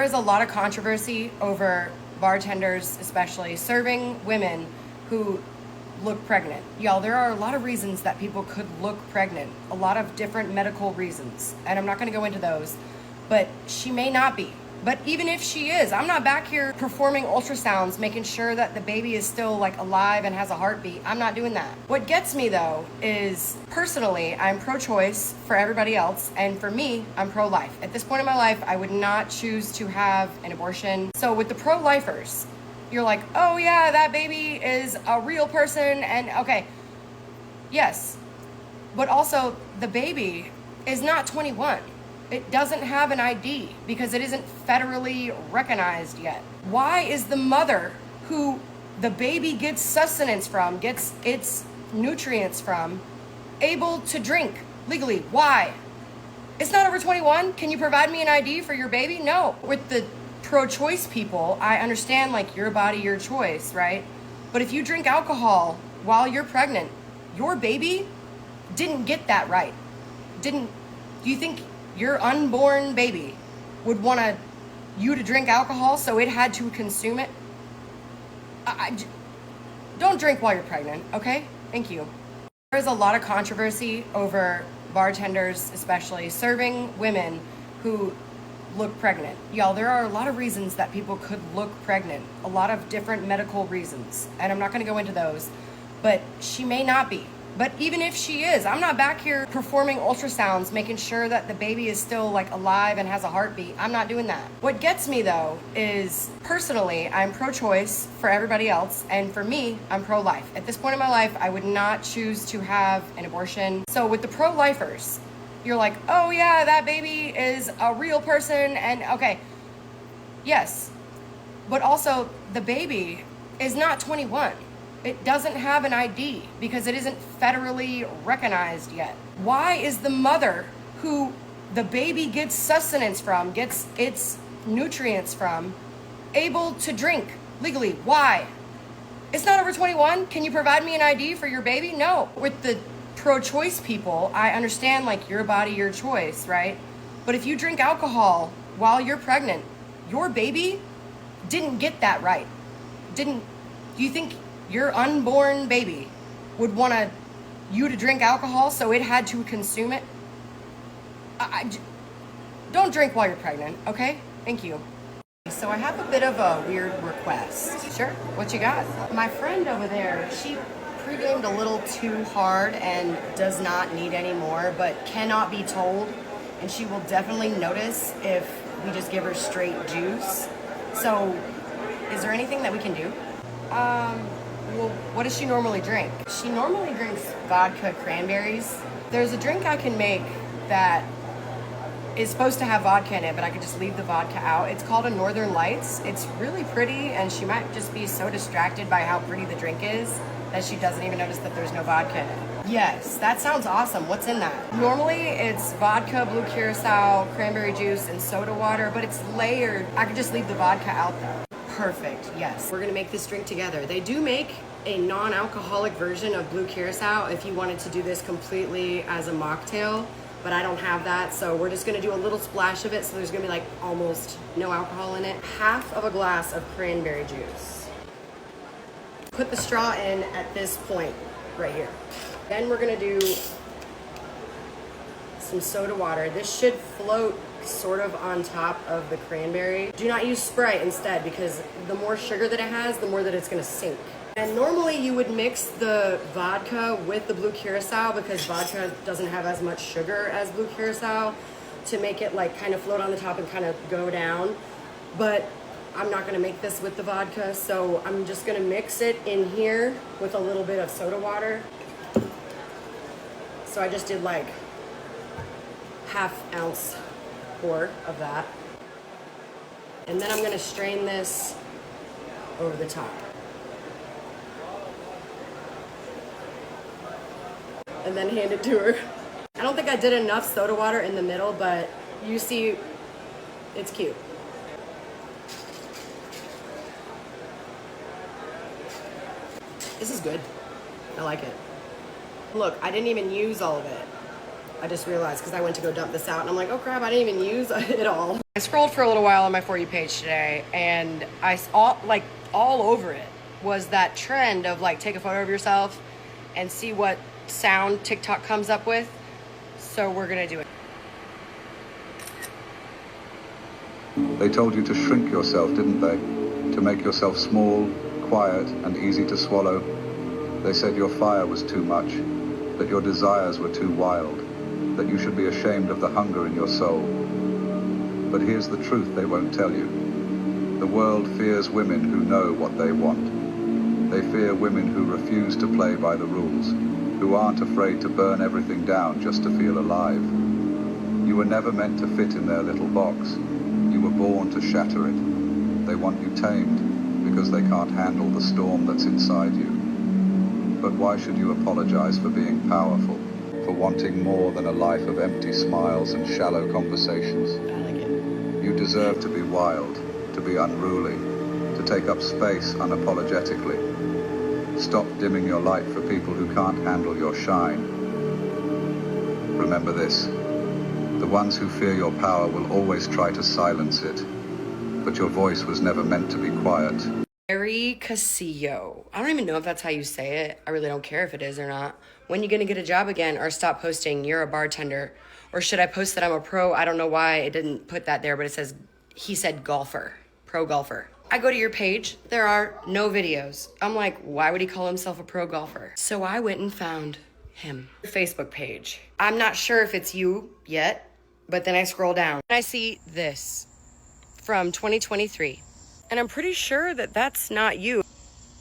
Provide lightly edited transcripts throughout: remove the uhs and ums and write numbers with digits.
There's a lot of controversy over bartenders, especially serving women who look pregnant. Y'all, there are a lot of reasons that people could look pregnant, a lot of different medical reasons, and I'm not going to go into those, but she may not be. But even if she is, I'm not back here performing ultrasounds, making sure that the baby is still like alive and has a heartbeat. I'm not doing that. What gets me though is personally, I'm pro-choice for everybody else. And for me, I'm pro-life. At this point in my life, I would not choose to have an abortion. So with the pro-lifers, you're like, oh yeah, that baby is a real person. And okay, yes, but also the baby is not 21. It doesn't have an ID because it isn't federally recognized yet. Why is the mother who the baby gets sustenance from, gets its nutrients from, able to drink legally? Why? It's not over 21. Can you provide me an ID for your baby? No. With the pro-choice people, I understand like your body, your choice, right? But if you drink alcohol while you're pregnant, your baby didn't get that right. Do you think your unborn baby would want you to drink alcohol so it had to consume it? Don't drink while you're pregnant, okay? Thank you. There's a lot of controversy over bartenders, especially serving women who look pregnant. Y'all, there are a lot of reasons that people could look pregnant, a lot of different medical reasons, and I'm not going to go into those, but she may not be. But even if she is, I'm not back here performing ultrasounds, making sure that the baby is still like alive and has a heartbeat. I'm not doing that. What gets me though is personally, I'm pro-choice for everybody else. And for me, I'm pro-life. At this point in my life, I would not choose to have an abortion. So with the pro-lifers, you're like, oh yeah, that baby is a real person. And okay, yes, but also the baby is not 21. It doesn't have an ID because it isn't federally recognized yet. Why is the mother who the baby gets sustenance from, gets its nutrients from, able to drink legally? Why? It's not over 21. Can you provide me an ID for your baby? No. With the pro-choice people, I understand like your body, your choice, right? But if you drink alcohol while you're pregnant, your baby didn't get that right. Do you think your unborn baby would want you to drink alcohol so it had to consume it? Don't drink while you're pregnant, okay? Thank you. So I have a bit of a weird request. Sure, what you got? My friend over there, she pre-gamed a little too hard and does not need any more, but cannot be told. And she will definitely notice if we just give her straight juice. So is there anything that we can do? Well, what does she normally drink? She normally drinks vodka cranberries. There's a drink I can make that is supposed to have vodka in it, but I could just leave the vodka out. It's called a Northern Lights. It's really pretty, and she might just be so distracted by how pretty the drink is that she doesn't even notice that there's no vodka in it. Yes, that sounds awesome. What's in that? Normally, it's vodka, blue curacao, cranberry juice, and soda water, but it's layered. I could just leave the vodka out though. Perfect, yes. We're gonna make this drink together. They do make a non-alcoholic version of blue curacao if you wanted to do this completely as a mocktail, but I don't have that, so we're just gonna do a little splash of it, so there's gonna be like almost no alcohol in it. Half of a glass of cranberry juice. Put the straw in at this point right here. Then we're gonna do some soda water. This should float sort of on top of the cranberry. Do not use Sprite instead, because the more sugar that it has, the more that it's gonna sink. And normally you would mix the vodka with the blue curacao because vodka doesn't have as much sugar as blue curacao to make it like kind of float on the top and kind of go down. But I'm not gonna make this with the vodka, so I'm just gonna mix it in here with a little bit of soda water. So I just did like ½ ounce pour of that. And then I'm gonna strain this over the top. And then hand it to her. I don't think I did enough soda water in the middle, but you see, it's cute. This is good. I like it. Look, I didn't even use all of it. I just realized because I went to go dump this out and I'm like, oh crap, I didn't even use it all. I scrolled for a little while on my For You page today, and I saw like all over it was that trend of like take a photo of yourself and see what sound TikTok comes up with. So we're gonna do it. They told you to shrink yourself, didn't they? To make yourself small, quiet, and easy to swallow. They said your fire was too much, that your desires were too wild, that you should be ashamed of the hunger in your soul. But here's the truth they won't tell you. The world fears women who know what they want. They fear women who refuse to play by the rules, who aren't afraid to burn everything down just to feel alive. You were never meant to fit in their little box. You were born to shatter it. They want you tamed because they can't handle the storm that's inside you. But why should you apologize for being powerful, for wanting more than a life of empty smiles and shallow conversations? I like it. You deserve to be wild, to be unruly, to take up space unapologetically. Stop dimming your light for people who can't handle your shine. Remember this. The ones who fear your power will always try to silence it, but your voice was never meant to be quiet. Mary Casillo. I don't even know if that's how you say it. I really don't care if it is or not. When you gonna get a job again, or stop posting you're a bartender? Or should I post that I'm a pro? I don't know why it didn't put that there, but it says, he said golfer, pro golfer. I go to your page, there are no videos. I'm like, why would he call himself a pro golfer? So I went and found him. Facebook page. I'm not sure if it's you yet, but then I scroll down and I see this from 2023. And I'm pretty sure that that's not you.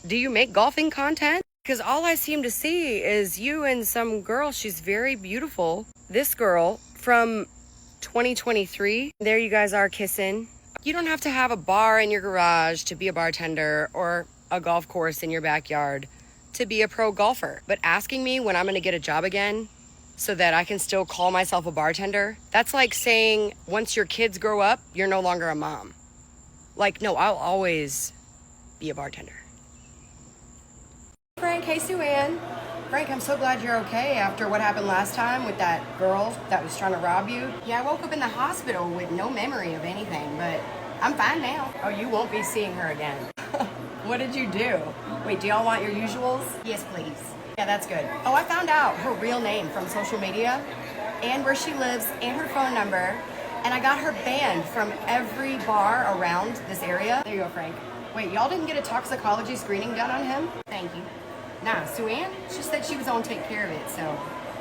Do you make golfing content? Because all I seem to see is you and some girl. She's very beautiful. This girl from 2023. There you guys are kissing. You don't have to have a bar in your garage to be a bartender or a golf course in your backyard to be a pro golfer. But asking me when I'm gonna get a job again so that I can still call myself a bartender, that's like saying once your kids grow up, you're no longer a mom. Like, no, I'll always be a bartender. Frank, hey Sue Ann. Frank, I'm so glad you're okay after what happened last time with that girl that was trying to rob you. Yeah, I woke up in the hospital with no memory of anything, but I'm fine now. Oh, you won't be seeing her again. What did you do? Wait, do y'all want your usuals? Yes, please. Yeah, that's good. Oh, I found out her real name from social media and where she lives and her phone number. And I got her banned from every bar around this area. There you go, Frank. Wait, y'all didn't get a toxicology screening done on him? Thank you. Nah, Sue Ann, she said she was gonna take care of it, so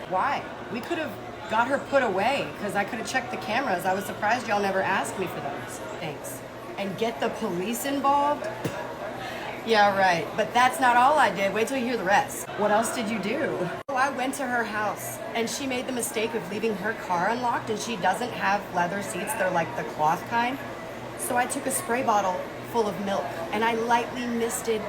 why? We could have got her put away because I could have checked the cameras. I was surprised y'all never asked me for those. Thanks. And get the police involved? Yeah, right. But that's not all I did. Wait till you hear the rest. What else did you do? Oh, I went to her house and she made the mistake of leaving her car unlocked, and she doesn't have leather seats. They're like the cloth kind. So I took a spray bottle full of milk and I lightly misted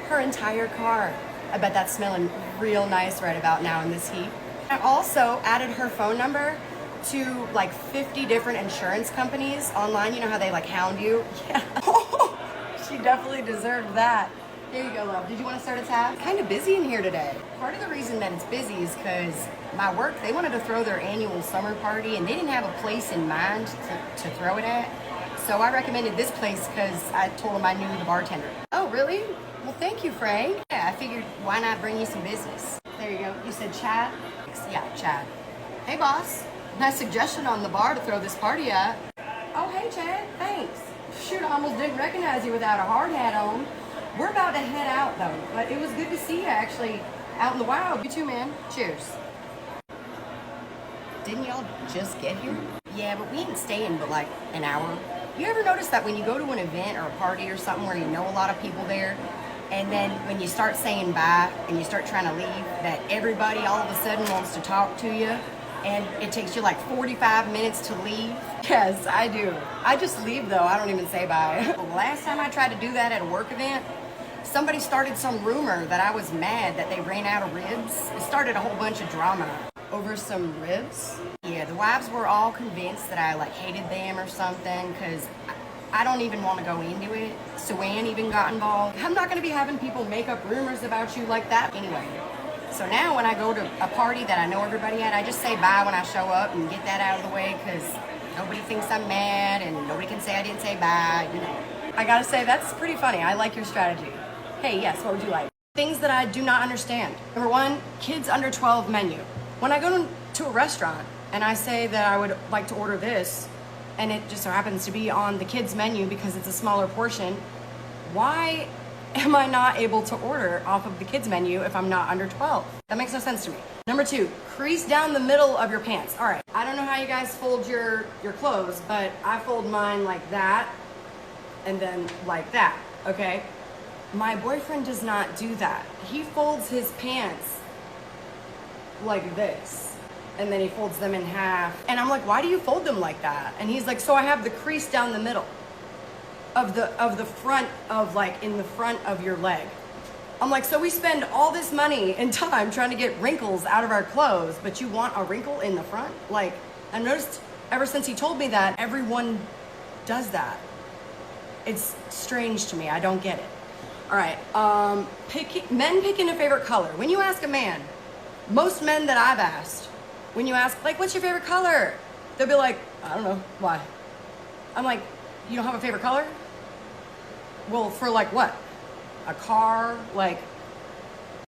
her entire car. I bet that's smelling real nice right about now in this heat. I also added her phone number to like 50 different insurance companies online. You know how they like hound you? Yeah. She definitely deserved that. Here you go, love. Did you want to start a tab? Kind of busy in here today. Part of the reason that it's busy is because my work, they wanted to throw their annual summer party and they didn't have a place in mind to throw it at. So I recommended this place because I told them I knew the bartender. Oh, really? Well, thank you, Frank. Yeah, I figured why not bring you some business. There you go. You said Chad? Yeah, Chad. Hey, boss. Nice suggestion on the bar to throw this party at. Oh, hey, Chad. Thanks. Shoot, I almost didn't recognize you without a hard hat on. We're about to head out, though. But it was good to see you, actually, out in the wild. You too, man. Cheers. Didn't y'all just get here? Yeah, but we ain't staying but like an hour. You ever notice that when you go to an event or a party or something where you know a lot of people there, and then when you start saying bye and you start trying to leave, that everybody all of a sudden wants to talk to you, and it takes you like 45 minutes to leave? Yes, I do. I just leave though. I don't even say bye. The last time I tried to do that at a work event, somebody started some rumor that I was mad that they ran out of ribs. It started a whole bunch of drama. Over some ribs? Yeah, the wives were all convinced that I like hated them or something because I don't even want to go into it. Sue Ann even got involved. I'm not going to be having people make up rumors about you like that anyway. So now when I go to a party that I know everybody at, I just say bye when I show up and get that out of the way, because nobody thinks I'm mad and nobody can say I didn't say bye, you know. I gotta say, that's pretty funny. I like your strategy. Hey, yes, what would you like? Things that I do not understand. Number one, kids under 12 menu. When I go to a restaurant and I say that I would like to order this, and it just so happens to be on the kids menu because it's a smaller portion, why am I not able to order off of the kids menu if I'm not under 12? That makes no sense to me. Number two, crease down the middle of your pants. All right, I don't know how you guys fold your clothes, but I fold mine like that and then like that, okay? My boyfriend does not do that. He folds his pants like this, and then he folds them in half. And I'm like, why do you fold them like that? And he's like, so I have the crease down the middle of the front of, like, in the front of your leg. I'm like, so we spend all this money and time trying to get wrinkles out of our clothes, but you want a wrinkle in the front? Like, I noticed ever since he told me that, everyone does that. It's strange to me. I don't get it. All right, men picking a favorite color. When you ask a man, most men that I've asked, when you ask, like, what's your favorite color? They'll be like, I don't know, why? I'm like, you don't have a favorite color? Well, for like what? A car? Like,